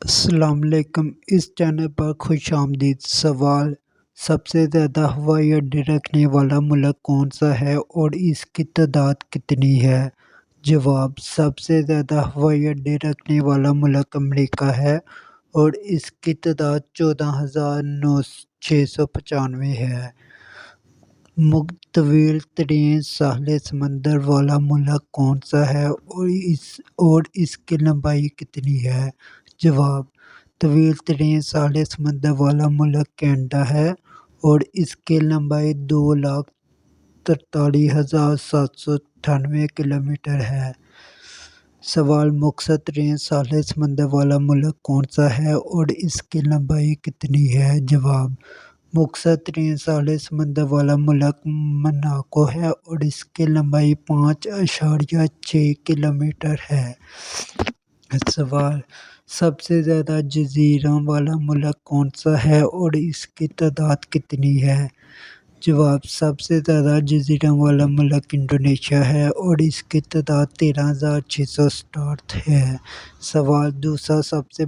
السلام علیکم۔ اس چینل پر خوش آمدید۔ سوال: سب سے زیادہ ہوائی اڈے رکھنے والا ملک کون سا ہے اور اس کی تعداد کتنی ہے؟ جواب: سب سے زیادہ ہوائی اڈے رکھنے والا ملک امریکہ ہے اور اس کی تعداد 14,695 ہے۔ طویل ترین ساحل سمندر والا ملک کون سا ہے اور اس کی لمبائی کتنی ہے؟ جواب: طویل ترین ساحل سمندر والا ملک کینیڈا ہے اور اس کی لمبائی 2,43,798 کلومیٹر ہے۔ سوال: مختصر ترین ساحل سمندر والا ملک کون سا ہے اور اس کی لمبائی کتنی ہے؟ جواب: مختصر ترین ساحل سمندر والا ملک موناکو ہے اور اس کی لمبائی 5.6 کلومیٹر ہے۔ سوال: سب سے زیادہ جزیروں والا ملک کون سا ہے اور اس کی تعداد کتنی ہے؟ جواب: سب سے زیادہ جزیروں والا ملک انڈونیشیا ہے اور اس کی تعداد 13,667 ہے۔ سوال: دوسرا سب سے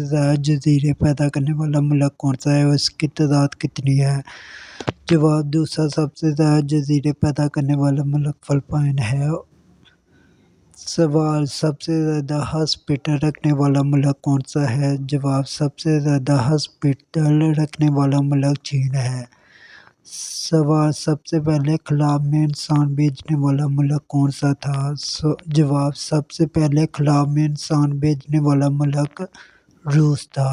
زیادہ جزیرے پیدا کرنے والا ملک کون سا ہے اور اس کی تعداد کتنی ہے؟ جواب: دوسرا سب سے زیادہ جزیرے پیدا کرنے والا ملک فلپائن ہے۔ سوال: سب سے زیادہ ہاسپٹل رکھنے والا ملک کون سا ہے؟ جواب: سب سے زیادہ ہاسپٹل رکھنے والا ملک چین ہے۔ سوال: سب سے پہلے خلا میں انسان بھیجنے والا ملک کون سا تھا؟ جواب: سب سے پہلے خلا میں انسان بھیجنے والا ملک روس تھا۔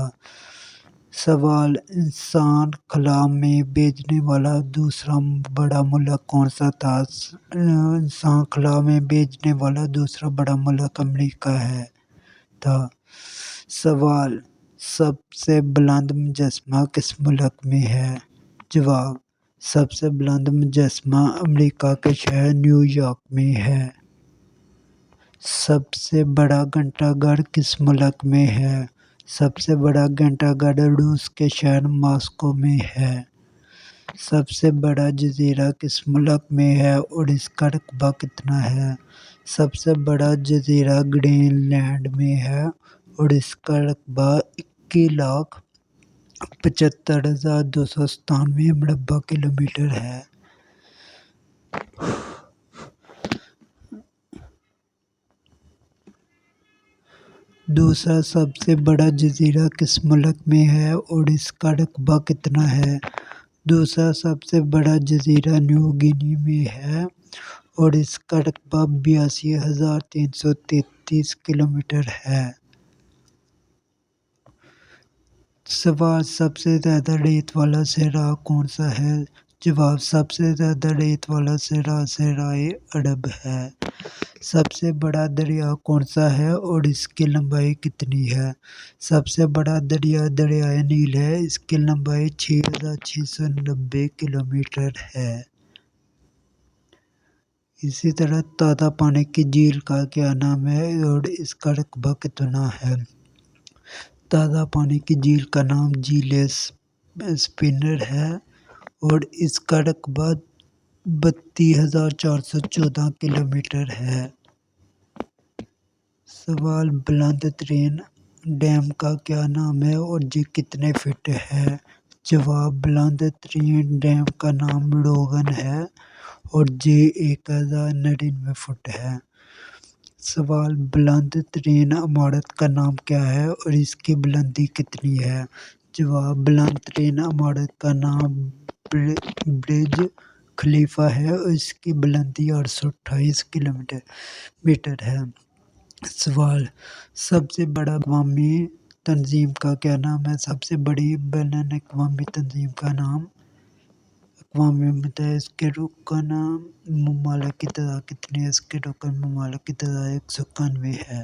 سوال: انسان خلا میں بھیجنے والا دوسرا بڑا ملک کون سا تھا؟ انسان خلا میں بھیجنے والا دوسرا بڑا ملک امریکہ تھا۔ سوال: سب سے بلند مجسمہ کس ملک میں ہے؟ جواب: سب سے بلند مجسمہ امریکہ کے شہر نیو یارک میں ہے۔ سب سے بڑا گھنٹہ گھر کس ملک میں ہے؟ سب سے بڑا گھنٹہ گھر روس کے شہر ماسکو میں ہے۔ سب سے بڑا جزیرہ کس ملک میں ہے اور اس کا رقبہ کتنا ہے؟ سب سے بڑا جزیرہ گرین لینڈ میں ہے اور اس کا رقبہ 21,75,297 مربع کلومیٹر ہے۔ دوسرا سب سے بڑا جزیرہ کس ملک میں ہے اور اس کا رقبہ کتنا ہے؟ دوسرا سب سے بڑا جزیرہ نیو گنی میں ہے اور اس کا رقبہ 82,333 کلومیٹر ہے۔ سوال: سب سے زیادہ ریت والا صحرا کون سا ہے؟ جواب: سب سے زیادہ ریت والا صحرا صحرائے عرب ہے۔ سب سے بڑا دریا کون سا ہے اور اس کی لمبائی کتنی ہے؟ سب سے بڑا دریا دریائے نیل ہے، اس کی لمبائی 6,690 کلومیٹر ہے۔ اسی طرح تازہ پانی کی جھیل کا کیا نام ہے اور اس کا رقبہ کتنا ہے؟ تازہ پانی کی جھیل کا نام جھیل اسپینر ہے اور اس کا رقبہ 32,414 کلومیٹر ہے۔ سوال: بلند ترین ڈیم کا کیا نام ہے اور یہ کتنے فٹ ہے؟ جواب: بلند ترین ڈیم کا نام روگن ہے اور یہ 1,099 فٹ ہے۔ سوال: بلند ترین عمارت کا نام کیا ہے اور اس کی بلندی کتنی ہے؟ جواب: بلند ترین عمارت کا نام برج خلیفہ ہے اور اس کی بلندی 828 میٹر ہے۔ سوال: سب سے بڑا اقوامی تنظیم کا کیا نام ہے؟ سب سے بڑی بین الاقوامی تنظیم کا نام اقوام متحدہ۔ اس کے رکن ممالک کی تعداد کتنی ہے؟ اس کے رکن ممالک کی تعداد 191 ہے۔